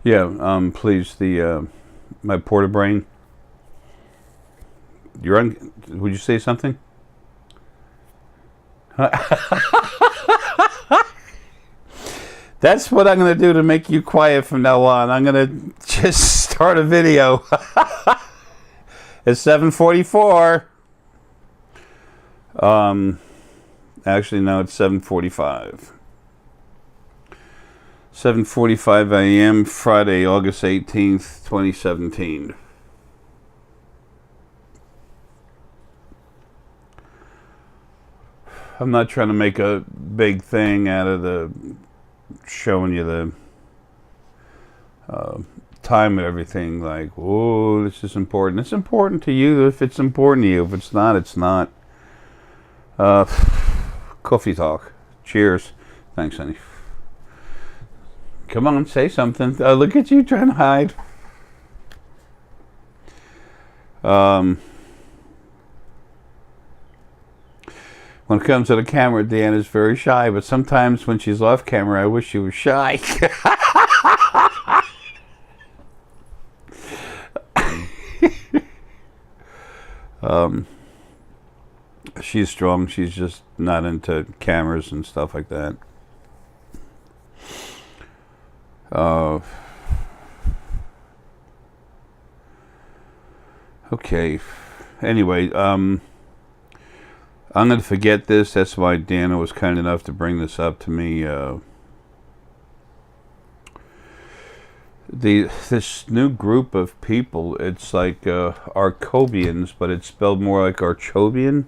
Yeah, please, the my porta brain. You're on. Would you say something? That's what I'm gonna do to make you quiet from now on. I'm gonna just start a video. It's 7:44. Actually, no, it's 7:45. 7:45 a.m. Friday, August 18th, 2017. I'm not trying to make a big thing out of the showing you the time and everything. Like, oh, this is important. It's important to you if it's important to you. If it's not, it's not. Coffee talk. Cheers. Thanks, honey. Come on, say something. Look at you trying to hide. When it comes to the camera, Deanna's very shy, but sometimes when she's off camera, I wish she was shy. She's strong. She's just not into cameras and stuff like that. Okay. Anyway, I'm going to forget this. That's why Dana was kind enough to bring this up to me. This new group of people, it's like Archoebians, but it's spelled more like Archoebien.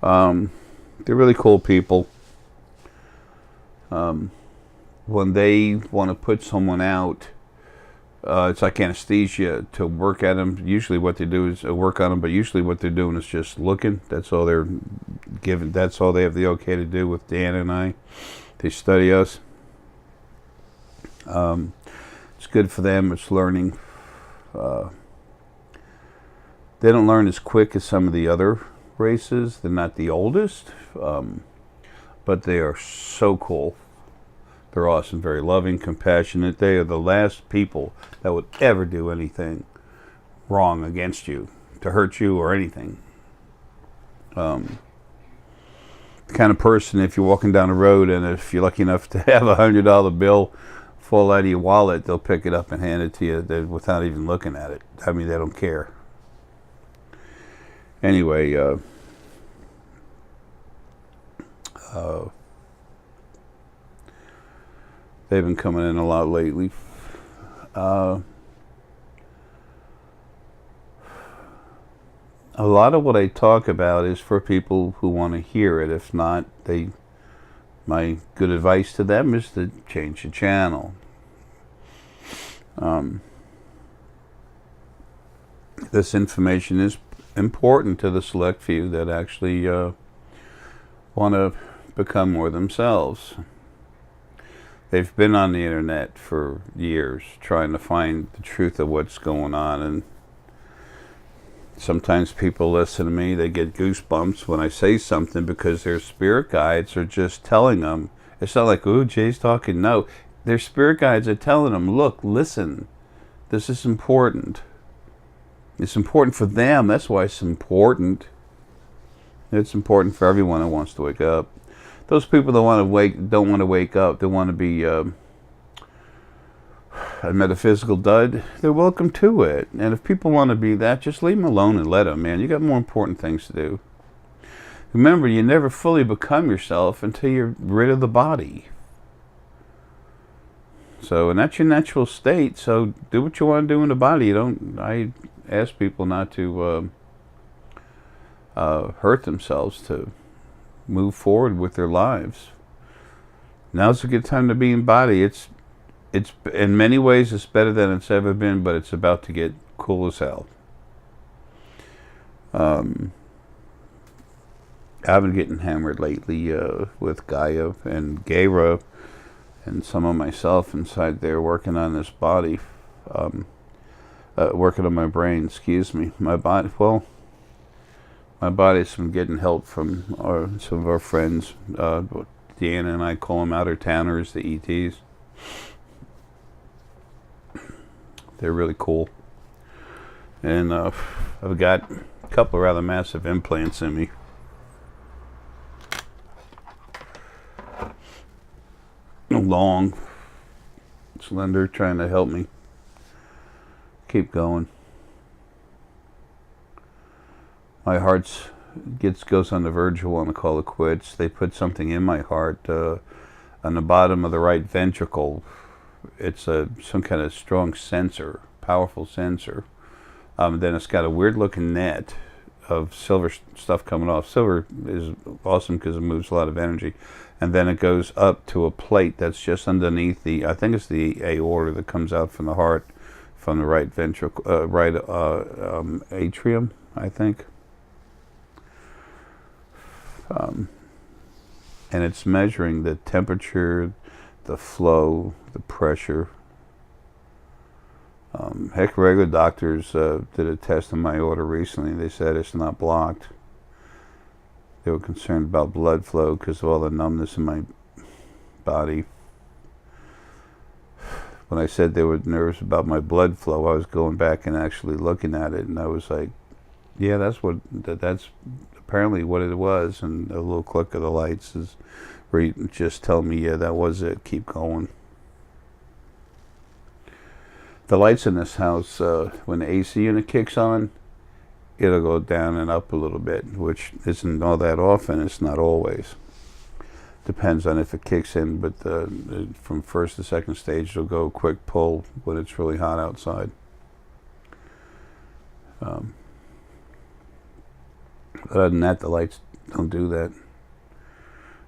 They're really cool people. When they want to put someone out, it's like anesthesia to work at them. Usually what they do is work on them, but usually what they're doing is just looking. That's all they're given. That's all they have the okay to do with Dan and I. They study us. It's good for them. It's learning. They don't learn as quick as some of the other races. They're not the oldest, but they are so cool. They're awesome, very loving, compassionate. They are the last people that would ever do anything wrong against you, to hurt you or anything. The kind of person, if you're walking down the road and if you're lucky enough to have $100 bill fall out of your wallet, they'll pick it up and hand it to you without even looking at it. I mean, they don't care. Anyway, they've been coming in a lot lately. A lot of what I talk about is for people who want to hear it. If not, my good advice to them is to change the channel. This information is important to the select few that actually want to become more themselves. They've been on the internet for years trying to find the truth of what's going on, and sometimes people listen to me, they get goosebumps when I say something because their spirit guides are just telling them. It's not like, ooh, Jay's talking. No, their spirit guides are telling them, look, listen, this is important. It's important for them. That's why it's important. It's important for everyone who wants to wake up. Those people that don't want to wake up, they want to be a metaphysical dud, they're welcome to it. And if people want to be that, just leave them alone and let them, man. You got more important things to do. Remember, you never fully become yourself until you're rid of the body. So, and that's your natural state, so do what you want to do in the body. I ask people not to hurt themselves, to move forward with their lives. Now's a good time to be in body. It's in many ways it's better than it's ever been, but it's about to get cool as hell. I've been getting hammered lately with Gaia and Gaia and some of myself inside there working on this body, working on my brain, excuse me. My body's been getting help from some of our friends. Deanna and I call them out-of-towners, the ETs. They're really cool. And I've got a couple of rather massive implants in me. Long, slender, trying to help me keep going. My heart goes on the verge of wanting to call it quits. They put something in my heart on the bottom of the right ventricle. It's some kind of strong sensor, powerful sensor. Then it's got a weird looking net of silver stuff coming off. Silver is awesome because it moves a lot of energy. And then it goes up to a plate that's just underneath I think it's the aorta that comes out from the heart, from the right ventricle, atrium, I think. And it's measuring the temperature, the flow, the pressure. Heck, regular doctors did a test on my aorta recently. They said it's not blocked. They were concerned about blood flow because of all the numbness in my body. When I said they were nervous about my blood flow, I was going back and actually looking at it, and I was like, yeah, that's apparently what it was. And a little click of the lights is where you just tell me, yeah, that was it, keep going. The lights in this house, when the AC unit kicks on, it'll go down and up a little bit, which isn't all that often. It's not always. Depends on if it kicks in, but from first to second stage, it'll go quick pull when it's really hot outside. Other than that, the lights don't do that.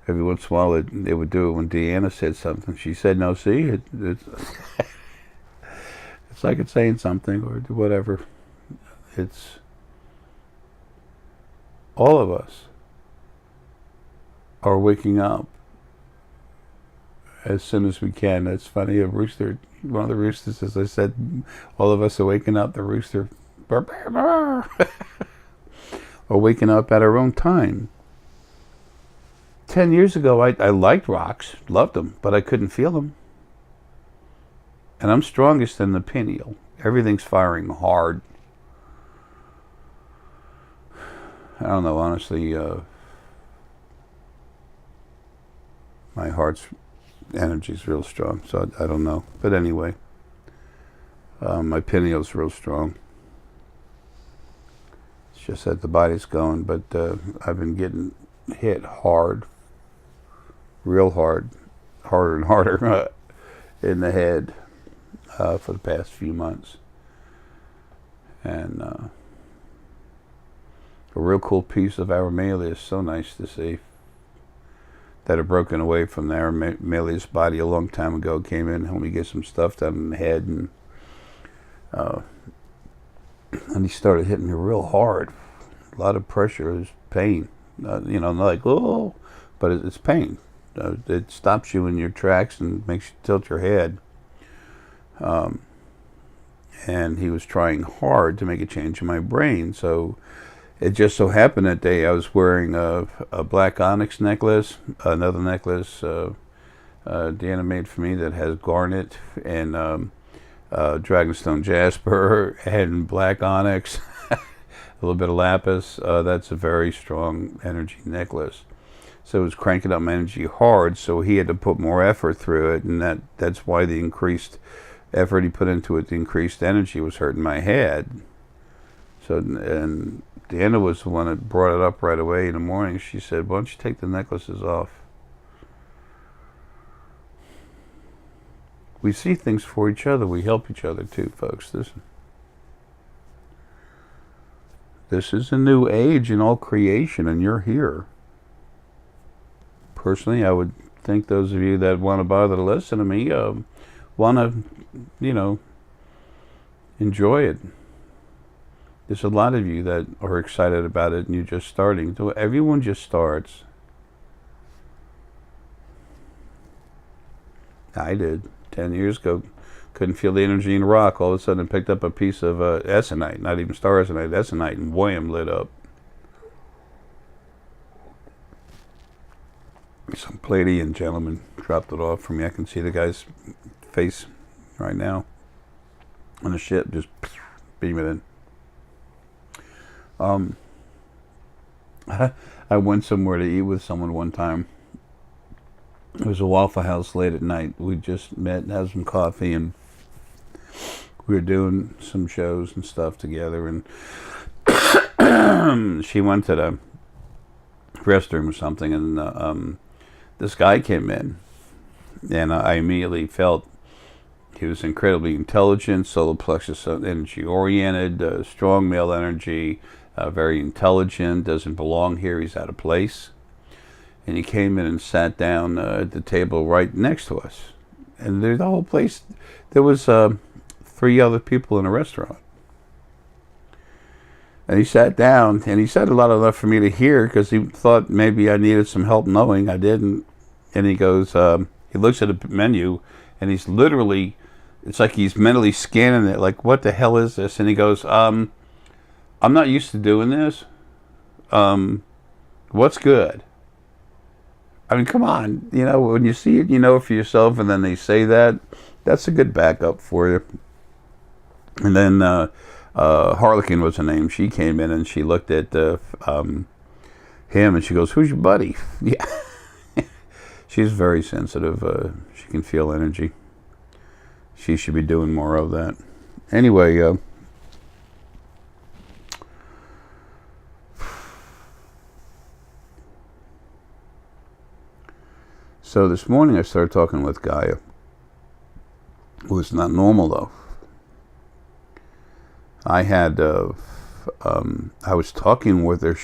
Every once in a while, they would do it when Deanna said something. She said, no, see, it's it's like it's saying something or whatever. It's all of us are waking up as soon as we can. That's funny. A rooster, one of the roosters, as I said, all of us are waking up. The rooster, burr, burr, burr, are waking up at our own time. 10 years ago, I liked rocks, loved them, but I couldn't feel them. And I'm strongest in the pineal. Everything's firing hard. I don't know, honestly, my heart's energy is real strong, so I don't know. But anyway, my pineal's real strong. It's just that the body's going, but I've been getting hit hard, real hard, harder and harder in the head for the past few months. And a real cool piece of Arae is so nice to see. That had broken away from the Arae's body a long time ago, came in, helped me get some stuff done in the head, and he started hitting me real hard. A lot of pressure, there's pain. Not like, oh, but it's pain. It stops you in your tracks and makes you tilt your head. And he was trying hard to make a change in my brain, so it just so happened that day I was wearing a black onyx necklace, another necklace Deanna made for me that has garnet and dragonstone jasper and black onyx, a little bit of lapis. That's a very strong energy necklace. So it was cranking up my energy hard, so he had to put more effort through it, and that's why the increased effort he put into it, the increased energy was hurting my head. So, and Deanna was the one that brought it up right away in the morning. She said, why don't you take the necklaces off? We see things for each other. We help each other too, folks. This is a new age in all creation, and you're here. Personally, I would think those of you that want to bother to listen to me want to, enjoy it. There's a lot of you that are excited about it, and you're just starting. So everyone just starts. I did 10 years ago. Couldn't feel the energy in the rock. All of a sudden, I picked up a piece of Essonite, not even star Essonite, Essonite, and wham, lit up. Some Palladian gentleman dropped it off for me. I can see the guy's face right now. on the ship, just beam it in. I went somewhere to eat with someone one time. It was a Waffle House late at night. We just met and had some coffee, and we were doing some shows and stuff together. And she went to the restroom or something, and this guy came in, and I immediately felt he was incredibly intelligent, solar plexus energy oriented, strong male energy, very intelligent, doesn't belong here, he's out of place. And he came in and sat down at the table right next to us. And the whole place, there was 3 other people in the restaurant. And he sat down, and he said a lot enough for me to hear, because he thought maybe I needed some help knowing I didn't. And he goes, he looks at the menu, and he's literally, it's like he's mentally scanning it, like, what the hell is this? And he goes, I'm not used to doing this. What's good? I mean, come on. You know, when you see it, you know for yourself, and then they say that, that's a good backup for you. And then Harlequin was her name. She came in, and she looked at him, and she goes, who's your buddy? Yeah. She's very sensitive. She can feel energy. She should be doing more of that. Anyway, so this morning I started talking with Gaia, who is not normal though. I was talking with her,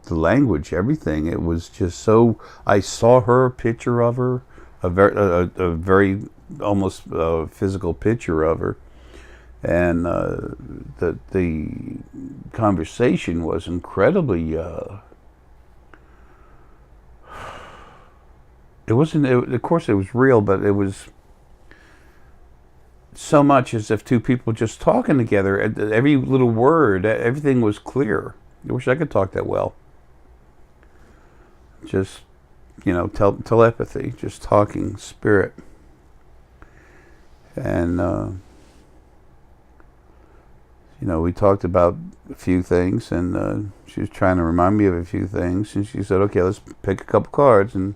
the language, everything. It was just so. I saw her, picture of her, a very almost physical picture of her, and the conversation was incredibly. It wasn't. Of course, it was real, but it was so much as if 2 people just talking together. Every little word, everything was clear. I wish I could talk that well. Just, you know, telepathy, just talking spirit. And, you know, we talked about a few things, and she was trying to remind me of a few things, and she said, okay, let's pick a couple cards and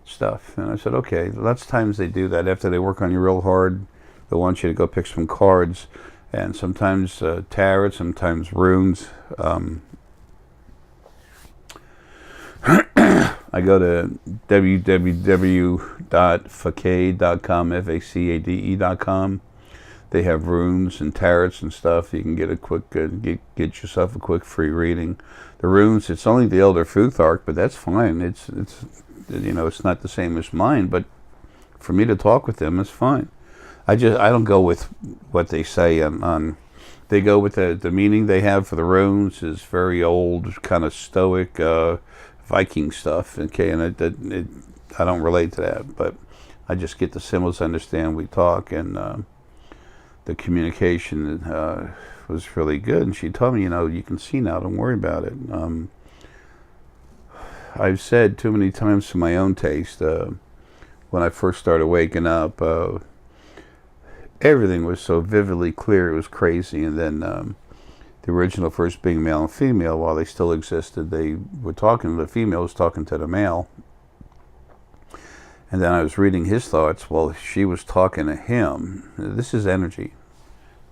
stuff. And I said, okay. Lots of times they do that. After they work on you real hard, they want you to go pick some cards, and sometimes tarot, sometimes runes. I go to www.facade.com, F-A-C-A-D-E.com. They have runes and tarots and stuff. You can get a quick, get yourself a quick free reading. The runes, it's only the Elder Futhark, but that's fine. It's you know, it's not the same as mine, but for me to talk with them is fine. I don't go with what they say on they go with the meaning they have for the runes is very old, kind of stoic Viking stuff. Okay, and I don't relate to that, but I just get the symbols, understand we talk, and the communication was really good. And she told me, you know, you can see now, don't worry about it. I've said too many times to my own taste, when I first started waking up, everything was so vividly clear, it was crazy. And then the original first being male and female, while they still existed, they were talking, the female was talking to the male. And then I was reading his thoughts while she was talking to him. This is energy.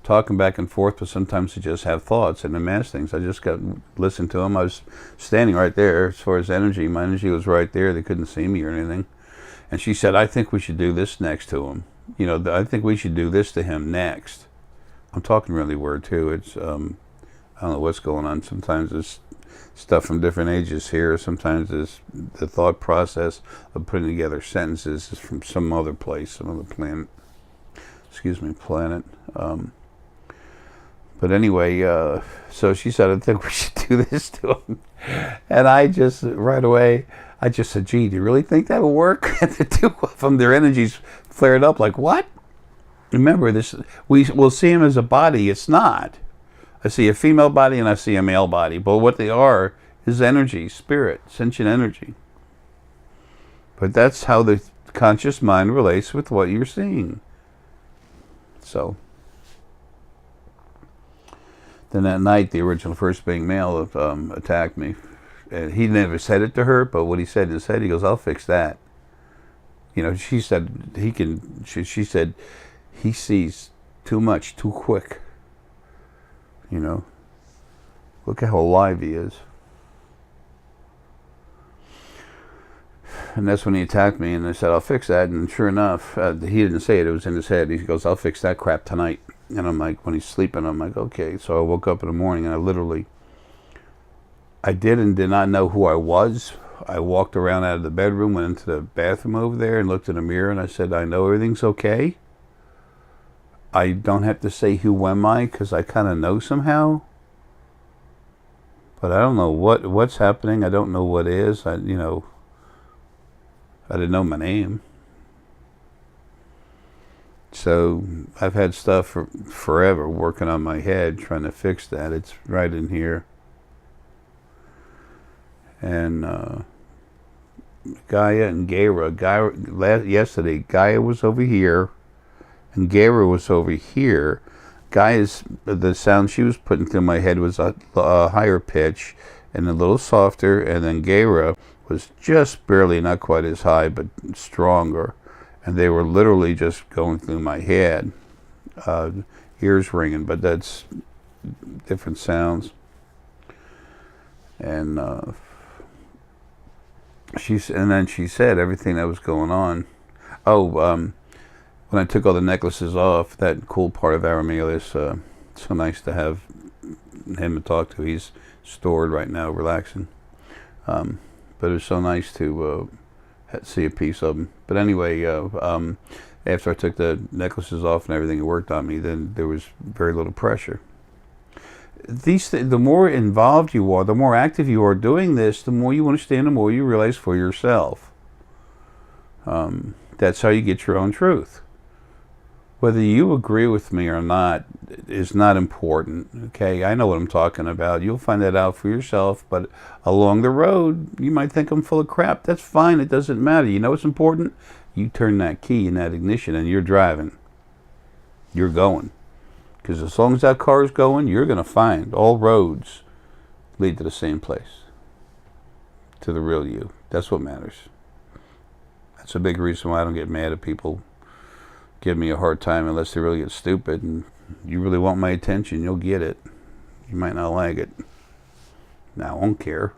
Talking back and forth, but sometimes you just have thoughts and amass things. I just got listened to him. I was standing right there. As far as energy, my energy was right there. They couldn't see me or anything. And she said, I think we should do this next to him. You know, I think we should do this to him next. I'm talking really weird too. It's, I don't know what's going on. Sometimes it's stuff from different ages here. Sometimes it's the thought process of putting together sentences is from some other place, some other planet. Excuse me, planet. But anyway, so she said, I think we should do this to him. And I just, right away, I just said, gee, do you really think that'll work? And the 2 of them, their energies flared up like, what? Remember, this, we'll see him as a body. It's not. I see a female body and I see a male body. But what they are is energy, spirit, sentient energy. But that's how the conscious mind relates with what you're seeing. So, Then that night, the original first being male attacked me. And he never said it to her, but what he said in his head, he goes, "I'll fix that." You know, she said he can. She said he sees too much too quick. You know, look at how alive he is. And that's when he attacked me, and I said, "I'll fix that." And sure enough, he didn't say it; it was in his head. He goes, "I'll fix that crap tonight." And I'm like, when he's sleeping, I'm like, okay. So I woke up in the morning, and I did and did not know who I was. I walked around out of the bedroom, went into the bathroom over there, and looked in the mirror, and I said, "I know everything's okay. I don't have to say who am I, because I kind of know somehow. But I don't know what's happening. I don't know what is. I didn't know my name. So I've had stuff for forever working on my head, trying to fix that. It's right in here. And Gaia and Gaia, yesterday, Gaia was over here, and Gaia was over here. Gaia's, the sound she was putting through my head was a higher pitch and a little softer, and then Gaia was just barely, not quite as high, but stronger. And they were literally just going through my head, ears ringing, but that's different sounds. And then she said everything that was going on. When I took all the necklaces off, that cool part of Arae is so nice to have him to talk to. He's stored right now, relaxing. But it was so nice to see a piece of him. But anyway, after I took the necklaces off and everything, it worked on me, then there was very little pressure. The more involved you are, the more active you are doing this, the more you understand, the more you realize for yourself. That's how you get your own truth. Whether you agree with me or not is not important, okay? I know what I'm talking about. You'll find that out for yourself, but along the road, you might think I'm full of crap. That's fine. It doesn't matter. You know what's important? You turn that key in that ignition and you're driving. You're going. Because as long as that car is going, you're going to find all roads lead to the same place, to the real you. That's what matters. That's a big reason why I don't get mad at people give me a hard time unless they really get stupid, and you really want my attention, you'll get it. You might not like it. Now, I won't care.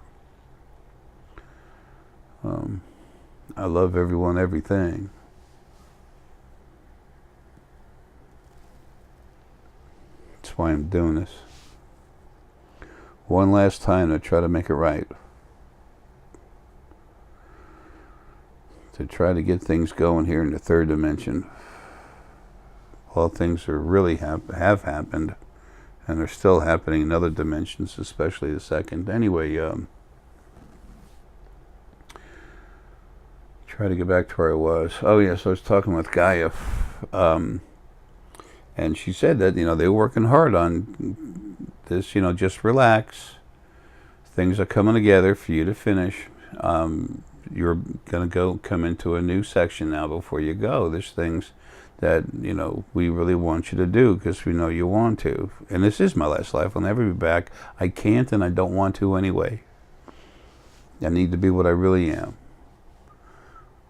I love everyone, everything. That's why I'm doing this. One last time to try to make it right. To try to get things going here in the third dimension. Well, things are really have happened, and they're still happening in other dimensions, especially the second. Anyway, try to get back to where I was. Oh yes, I was talking with Gaia, and she said that they're working hard on this. Just relax. Things are coming together for you to finish. You're gonna come into a new section now before you go. There's things that we really want you to do because we know you want to, and this is my last life. I'll never be back. I can't, and I don't want to anyway. I need to be what I really am.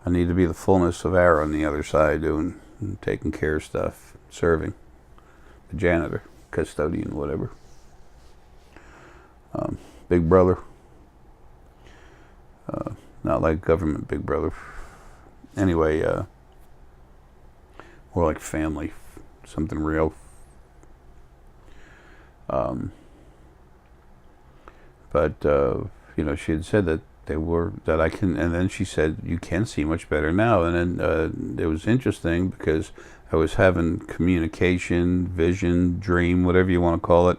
I need to be the fullness of Arae on the other side, doing, taking care of stuff, serving, the janitor, custodian, whatever. Big brother. Not like government big brother. Anyway, more like family, something real. But she had said that that I can, and then she said, you can see much better now. And then it was interesting because I was having communication, vision, dream, whatever you want to call it.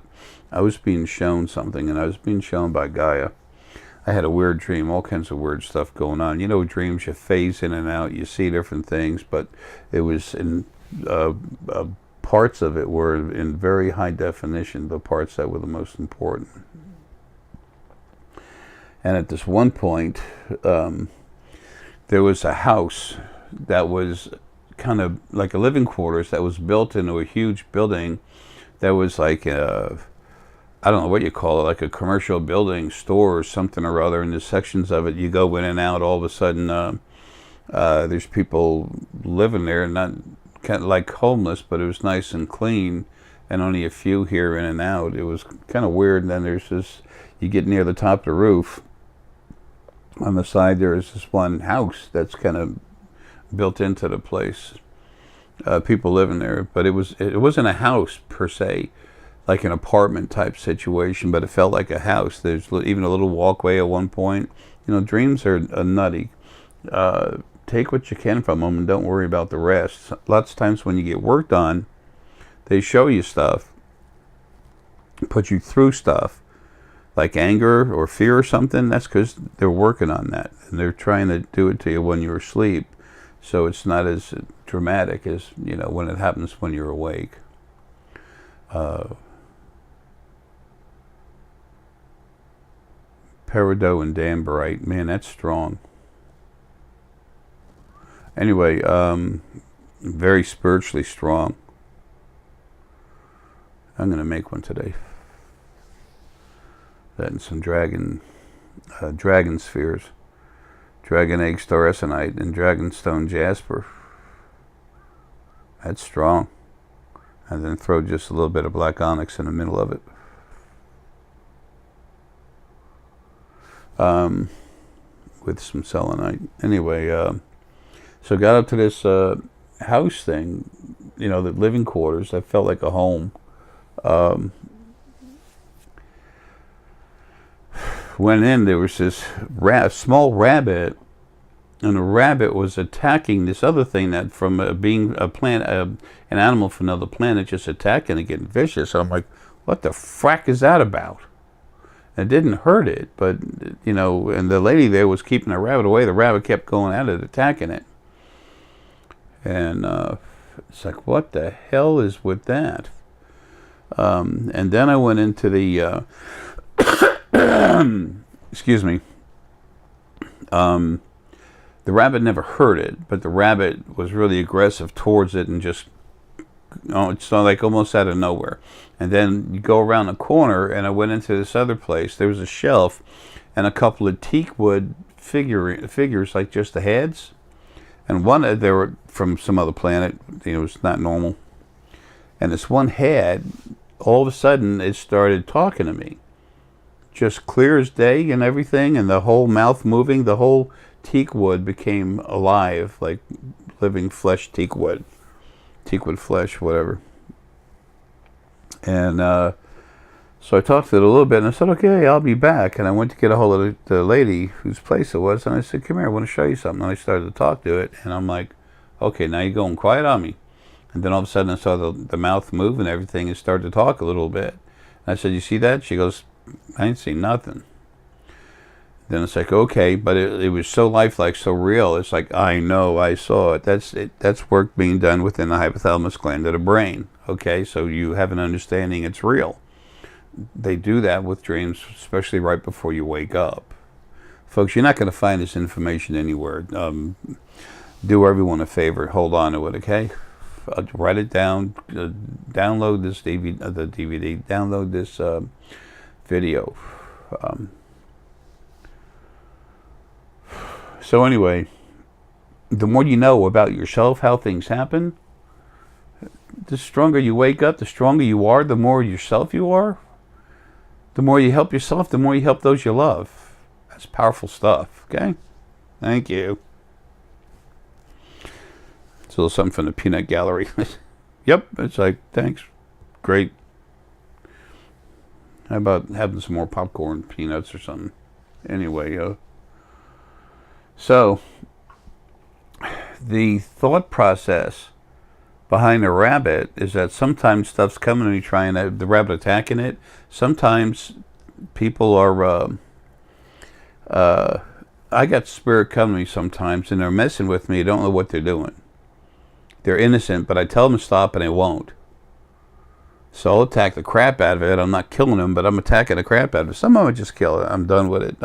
I was being shown something, and I was being shown by Gaia. I had a weird dream, all kinds of weird stuff going on. Dreams, you phase in and out, you see different things, but it was in parts of it were in very high definition, the parts that were the most important. And at this one point, there was a house that was kind of like a living quarters that was built into a huge building that was like I don't know what you call it, like a commercial building, store or something or other, and there's sections of it you go in and out. All of a sudden, there's people living there, not kind of like homeless, but it was nice and clean, and only a few here in and out. It was kind of weird. And then there's this, you get near the top of the roof, on the side there is this one house that's kind of built into the place. People living there, but it wasn't a house per se, like an apartment type situation, but it felt like a house. There's even a little walkway at one point. You know, dreams are nutty. Take what you can from them and don't worry about the rest. Lots of times when you get worked on, they show you stuff, put you through stuff, like anger or fear or something. That's because they're working on that, and they're trying to do it to you when you're asleep. So it's not as dramatic as, you know, when it happens when you're awake. Peridot and Danburite, man, that's strong. Anyway, very spiritually strong. I'm going to make one today. That and some dragon spheres. Dragon egg star essonite and dragonstone jasper. That's strong. And then throw just a little bit of black onyx in the middle of it. With some selenite. Anyway, so got up to this house thing, you know, the living quarters. That felt like a home. Went in, there was this small rabbit, and the rabbit was attacking this other thing that from being a plant, an animal from another planet, just attacking and getting vicious. So I'm like, what the frack is that about? And it didn't hurt it, but, you know, and the lady there was keeping the rabbit away. The rabbit kept going at it, attacking it. And it's like, what the hell is with that? And then I went into the... excuse me. The rabbit never hurt it, but the rabbit was really aggressive towards it and just, it's like almost out of nowhere. And then you go around the corner, and I went into this other place. There was a shelf and a couple of teak wood figures, like just the heads. And one, they were from some other planet. You know, it's not normal. And this one head, all of a sudden, it started talking to me. Just clear as day and everything, and the whole mouth moving, the whole teak wood became alive, like living flesh teak wood flesh, whatever. And so I talked to it a little bit, and I said, okay, I'll be back. And I went to get a hold of the lady whose place it was, and I said, come here, I want to show you something. And I started to talk to it, and I'm like, okay, now you're going quiet on me. And then all of a sudden I saw the mouth move and everything, and started to talk a little bit. And I said, you see that? She goes, I ain't seen nothing. Then it's like, okay, but it was so lifelike, so real. It's like, I know, I saw it. That's work being done within the hypothalamus gland of the brain. Okay, so you have an understanding it's real. They do that with dreams, especially right before you wake up. Folks, you're not going to find this information anywhere. Do everyone a favor. Hold on to it, okay? Write it down. Download this DVD. Download this video. So anyway, the more you know about yourself, how things happen, the stronger you wake up, the stronger you are, the more yourself you are. The more you help yourself, the more you help those you love. That's powerful stuff, okay? Thank you. It's a little something from the peanut gallery. Yep, it's like, thanks. Great. How about having some more popcorn, peanuts or something? Anyway, so the thought process behind a rabbit is that sometimes stuff's coming to me trying to, the rabbit attacking it. Sometimes people are, I got spirit coming to me sometimes, and they're messing with me. I don't know what they're doing. They're innocent, but I tell them to stop and they won't. So I'll attack the crap out of it. I'm not killing them, but I'm attacking the crap out of it. Some of them I just kill it. I'm done with it.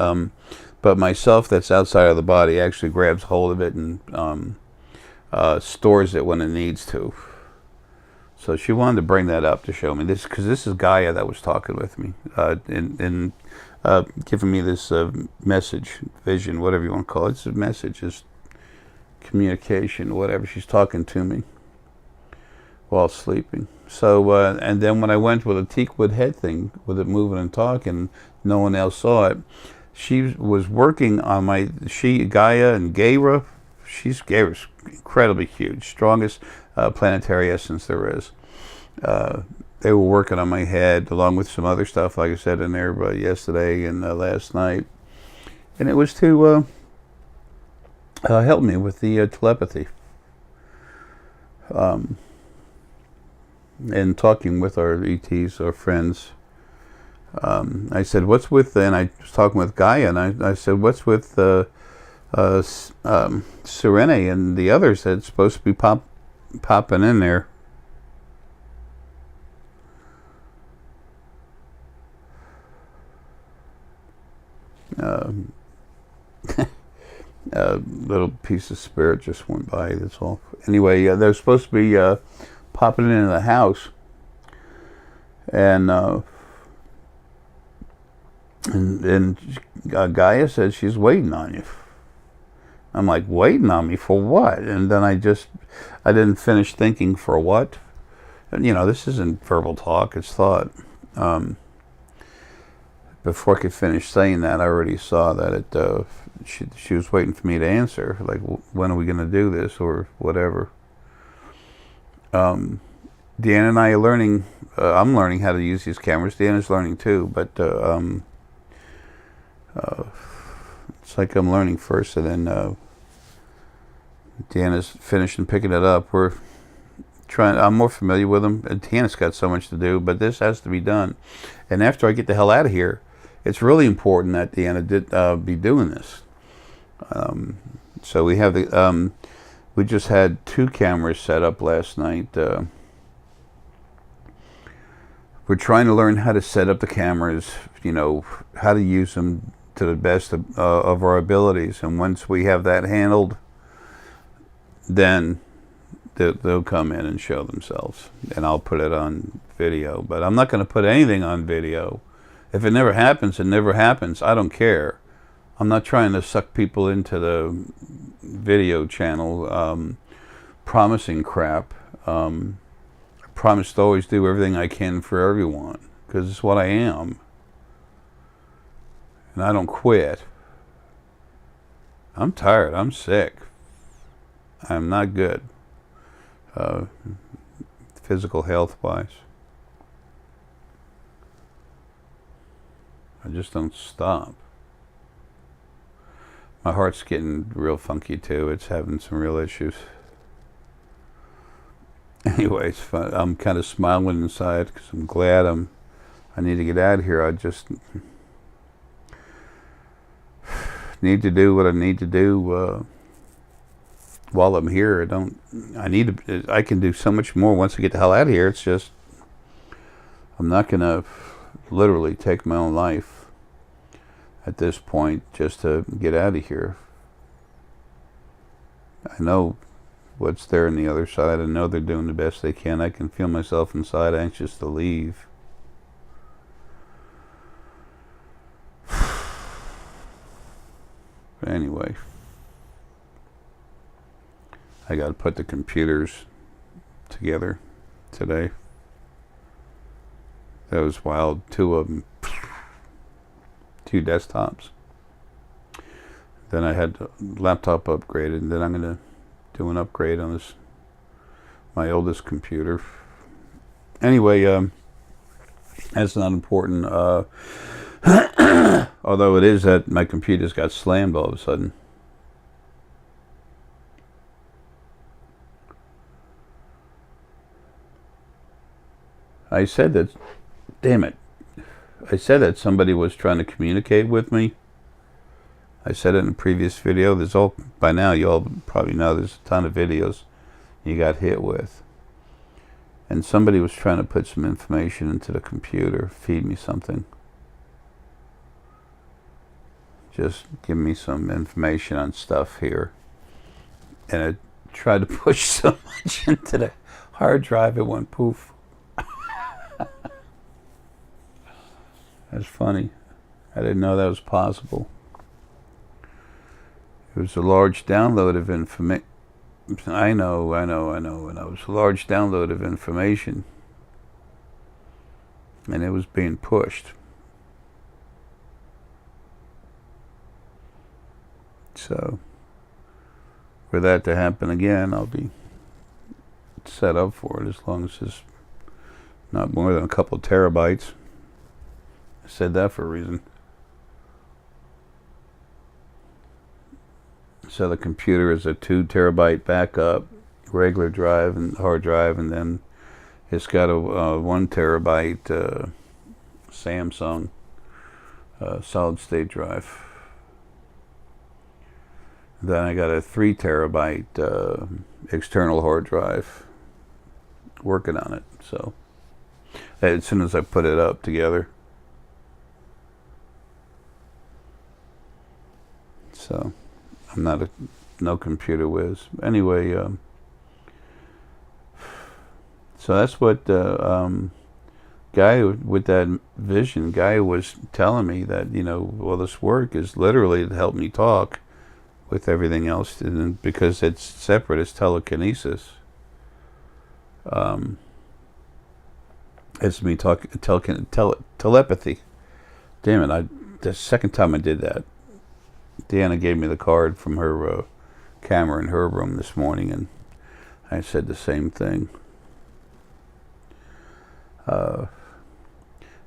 But myself that's outside of the body actually grabs hold of it and stores it when it needs to. So she wanted to bring that up to show me this, because this is Gaia that was talking with me and giving me this message, vision, whatever you want to call it. It's a message, it's communication, whatever. She's talking to me while sleeping. So, and then when I went with a teakwood head thing, with it moving and talking, no one else saw it. She was working on Gaia and Gaia. Gaia's incredibly huge, strongest planetary essence there is. They were working on my head along with some other stuff, like I said, in there yesterday and last night. And it was to help me with the telepathy. And talking with our ETs, our friends. I said, what's with, and I was talking with Gaia, and I said, what's with Serene and the others that's supposed to be popping in there? A little piece of spirit just went by, that's all. Anyway, they're supposed to be popping into the house, and Gaia said she's waiting on you. I'm like, waiting on me for what? And then I didn't finish thinking for what. And this isn't verbal talk, it's thought. Before I could finish saying that, I already saw that she was waiting for me to answer, like, when are we going to do this, or whatever. Deanna and I are learning, I'm learning how to use these cameras. Deanna's learning too, but it's like I'm learning first, and then Deanna's finishing picking it up. I'm more familiar with them. And Deanna's got so much to do, but this has to be done. And after I get the hell out of here, it's really important that Deanna did be doing this. So we have we just had 2 cameras set up last night. We're trying to learn how to set up the cameras, how to use them to the best of our abilities. And once we have that handled, then they'll come in and show themselves. And I'll put it on video. But I'm not going to put anything on video. If it never happens, it never happens. I don't care. I'm not trying to suck people into the video channel promising crap. I promise to always do everything I can for everyone, because it's what I am. And I don't quit. I'm tired. I'm sick. I'm not good. Physical health wise. I just don't stop. My heart's getting real funky too. It's having some real issues. Anyway, it's fun. I'm kind of smiling inside because I'm glad I need to get out of here. I just need to do what I need to do while I'm here. I can do so much more once I get the hell out of here. It's just, I'm not going to literally take my own life at this point just to get out of here. I know what's there on the other side. I know they're doing the best they can. I can feel myself inside anxious to leave. But anyway, I got to put the computers together today. That was wild. 2 of them. 2 desktops. Then I had the laptop upgraded, and then I'm going to do an upgrade on my oldest computer. Anyway, that's not important. Although it is that my computer's got slammed all of a sudden. I said that, damn it. I said that somebody was trying to communicate with me. I said it in a previous video. By now you all probably know there's a ton of videos you got hit with. And somebody was trying to put some information into the computer, feed me something. Just give me some information on stuff here. And it tried to push so much into the hard drive, it went poof. That's funny. I didn't know that was possible. It was a large download of information. I know. It was a large download of information. And it was being pushed. So, for that to happen again, I'll be set up for it, as long as it's not more than a couple of terabytes. I said that for a reason. So the computer is a 2 terabyte backup, regular drive and hard drive, and then it's got a 1 terabyte Samsung solid state drive. Then I got a 3 terabyte external hard drive, working on it. So as soon as I put it up together. So I'm not no computer whiz. Anyway, so that's what Gaia, with that vision, Gaia was telling me that, well, this work is literally to help me talk with everything else, and because it's separate, it's telekinesis. It's me telepathy. Damn it! The second time I did that, Deanna gave me the card from her camera in her room this morning, and I said the same thing.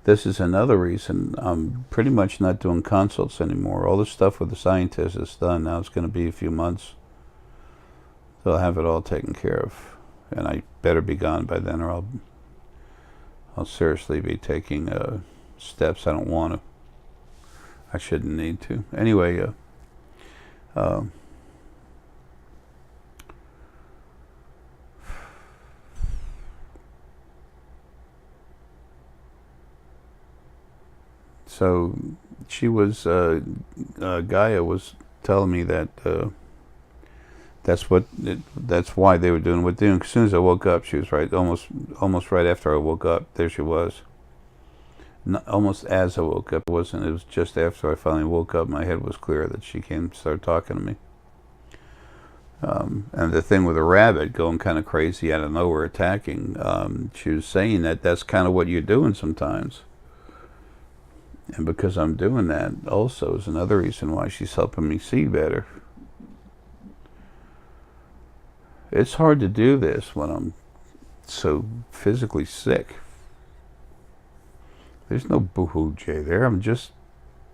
This is another reason I'm pretty much not doing consults anymore. All the stuff with the scientists is done. Now it's going to be a few months. They'll have it all taken care of, and I better be gone by then, or I'll seriously be taking steps I don't want to. I shouldn't need to. Anyway, so she was, Gaia was telling me that that's why they were doing what they're doing. As soon as I woke up, she was right. Almost right after I woke up, there she was. Not, almost as I woke up, it was just after I finally woke up, my head was clear, that she came and started talking to me. And the thing with the rabbit going kind of crazy out of nowhere, attacking, she was saying that that's kind of what you're doing sometimes. And because I'm doing that also is another reason why she's helping me see better. It's hard to do this when I'm so physically sick. There's no boo-hoo Jay there. I'm just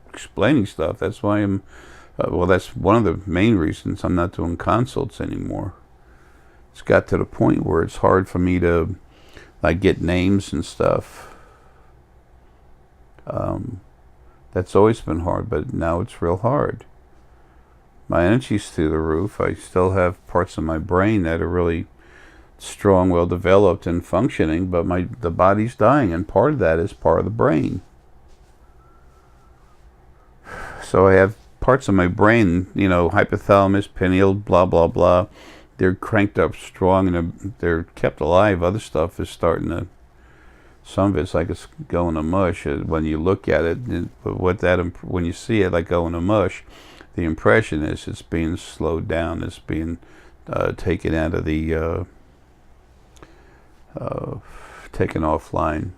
explaining stuff. That's why I'm, well, that's one of the main reasons I'm not doing consults anymore. It's got to the point where it's hard for me to, like, get names and stuff. That's always been hard, but now it's real hard. My energy's through the roof. I still have parts of my brain that are really strong, well developed and functioning, but the body's dying, and part of that is part of the brain. So I have parts of my brain, hypothalamus, pineal, blah blah blah, they're cranked up strong and they're kept alive. Other stuff is starting to, some of it's like it's going to mush. When you look at it, when you see it like going to mush, the impression is it's being slowed down, it's being taken out of the taken offline.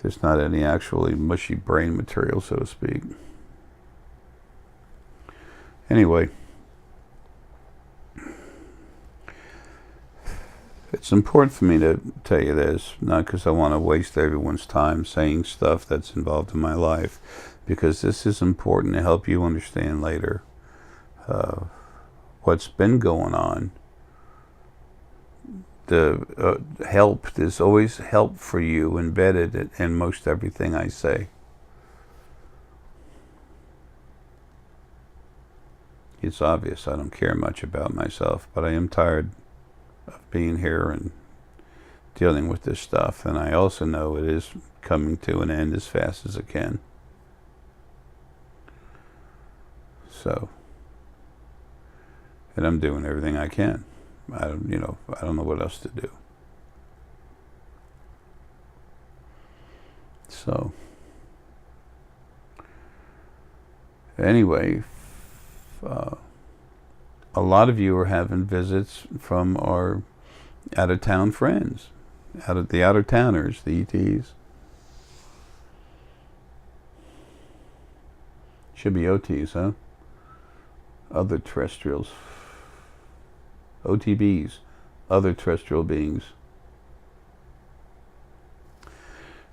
There's not any actually mushy brain material, so to speak. Anyway, it's important for me to tell you this, not because I want to waste everyone's time saying stuff that's involved in my life, because this is important to help you understand later what's been going on. The help, there's always help for you embedded in most everything I say. It's obvious I don't care much about myself, but I am tired of being here and dealing with this stuff, and I also know it is coming to an end as fast as it can. So, and I'm doing everything I can. I don't know what else to do. So anyway, a lot of you are having visits from our out-of-town friends, the out-of-towners, the ETs. Should be OTs, huh? Other terrestrials. OTBs, other terrestrial beings.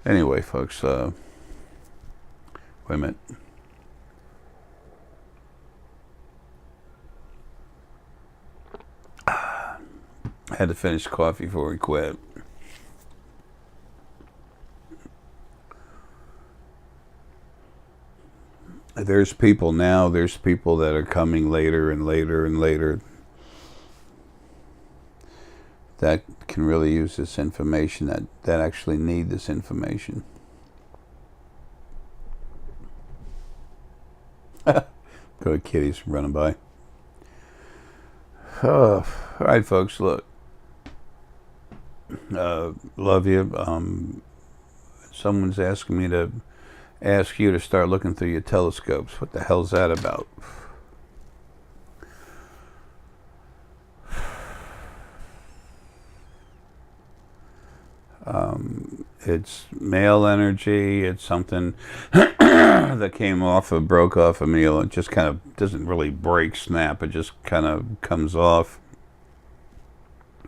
Anyway, folks, wait a minute. I had to finish coffee before we quit. There's people that are coming later and later and later that can really use this information, that actually need this information. Good kitties running by. All right, folks, look. Love you. Someone's asking me to ask you to start looking through your telescopes. What the hell's that about? It's male energy. It's something that broke off of me. It just kind of doesn't really break, snap. It just kind of comes off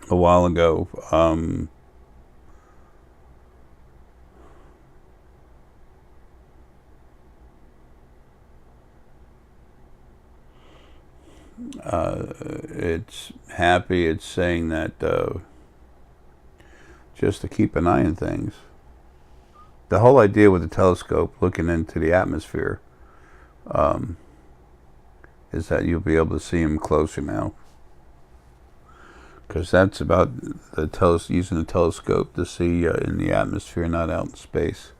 a while ago. It's happy. It's saying that just to keep an eye on things. The whole idea with the telescope, looking into the atmosphere, is that you'll be able to see them closer now. Because that's about using the telescope to see in the atmosphere, not out in space.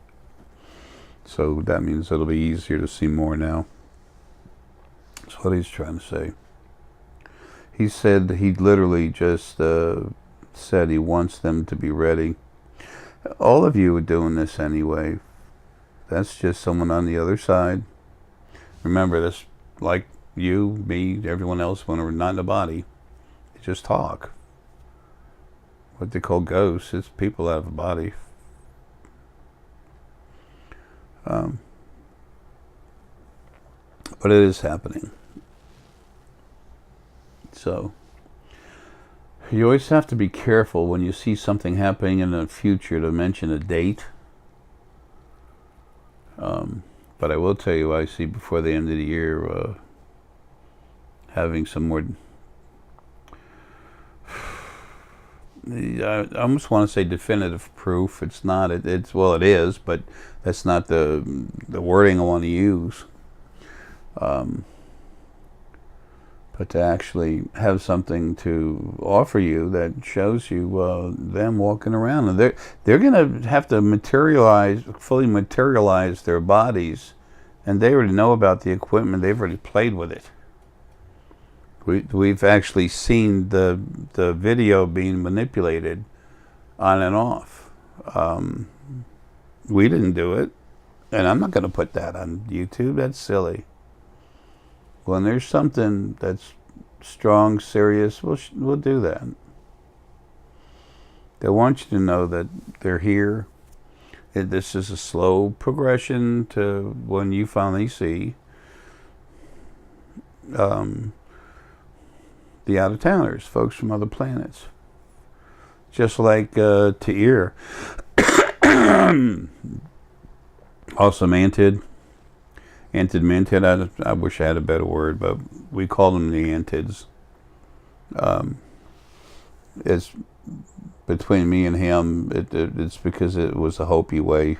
So that means it'll be easier to see more now. That's what he's trying to say. He said he literally just said he wants them to be ready. All of you are doing this anyway. That's just someone on the other side. Remember, this, like you, me, everyone else, when we're not in the body, they just talk. What they call ghosts, it's people out of the body. But it is happening. So you always have to be careful when you see something happening in the future to mention a date. But I will tell you, I see before the end of the year having some more, I almost want to say definitive proof. It's not. It is, but that's not the wording I want to use. But to actually have something to offer you that shows you them walking around, and they're going to have to fully materialize their bodies, and they already know about the equipment. They've already played with it. We've actually seen the video being manipulated on and off. We didn't do it, and I'm not going to put that on YouTube. That's silly. When there's something that's strong, serious, we'll do that. They want you to know that they're here. This is a slow progression to when you finally see the out-of-towners, folks from other planets. Just like Ta'ir. Also Mantid. Mantid, I wish I had a better word, but we call them the Antids. It's between me and him, it's because it was a Hopi way.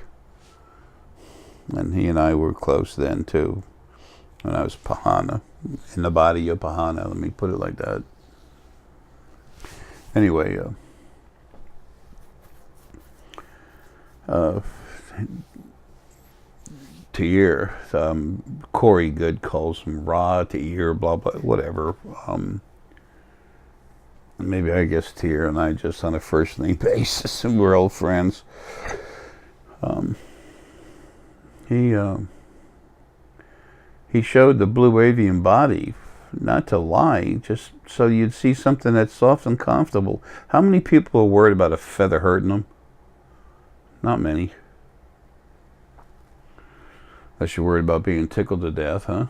And he and I were close then, too. When I was Pahana. In the body of Pahana, let me put it like that. Anyway, Ta'ir, Corey Good calls him Ra, Ta'ir, blah, blah, whatever. maybe I guess Tier and I just on a first name basis, and we're old friends. He showed the blue avian body, not to lie, just so you'd see something that's soft and comfortable. How many people are worried about a feather hurting them? Not many. Unless you're worried about being tickled to death, huh?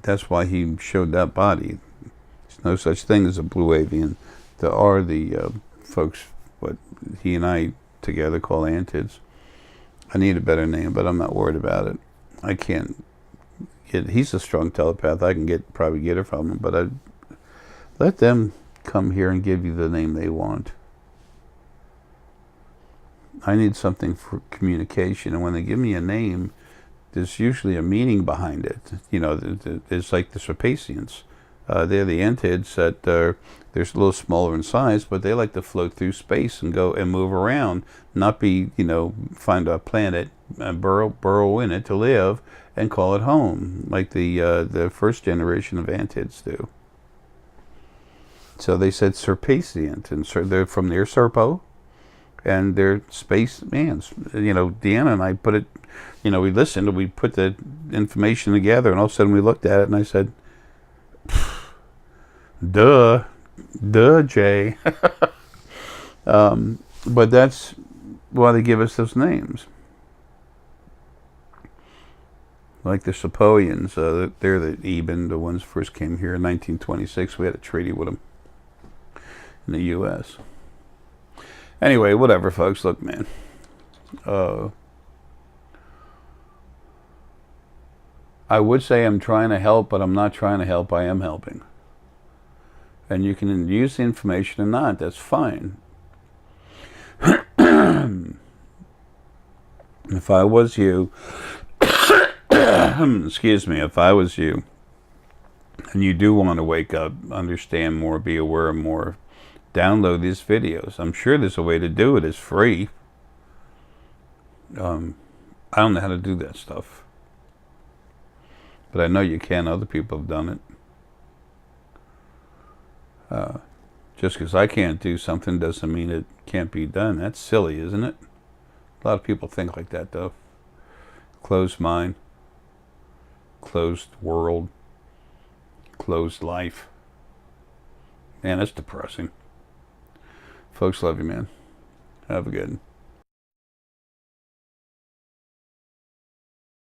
That's why he showed that body. There's no such thing as a blue avian. There are the folks, what he and I together call antids. I need a better name, but I'm not worried about it. I can't get. He's a strong telepath. I can probably get it from him, but I let them come here and give you the name they want. I need something for communication, and when they give me a name, there's usually a meaning behind it. You know, it's like the Circassians. They're the antids that they're a little smaller in size, but they like to float through space and go and move around, not be, find a planet and burrow in it to live and call it home, like the first generation of antids do. So they said Circassian, and they're from near Serpo, and they're space mans. Deanna and I put it, we listened and we put the information together, and all of a sudden we looked at it and I said, duh, Jay. But that's why they give us those names. Like the Sepoians, they're the Eben, the ones first came here in 1926. We had a treaty with them in the U.S. Anyway, whatever, folks. Look, man. I would say I'm trying to help, but I'm not trying to help. I am helping. And you can use the information or not. That's fine. If I was you, excuse me, if I was you, and you do want to wake up, understand more, be aware more, download these videos. I'm sure there's a way to do it. It's free. I don't know how to do that stuff. But I know you can. Other people have done it. Just because I can't do something doesn't mean it can't be done. That's silly, isn't it? A lot of people think like that, though. Closed mind, closed world, closed life. Man, that's depressing. Folks, love you, man. Have a good one.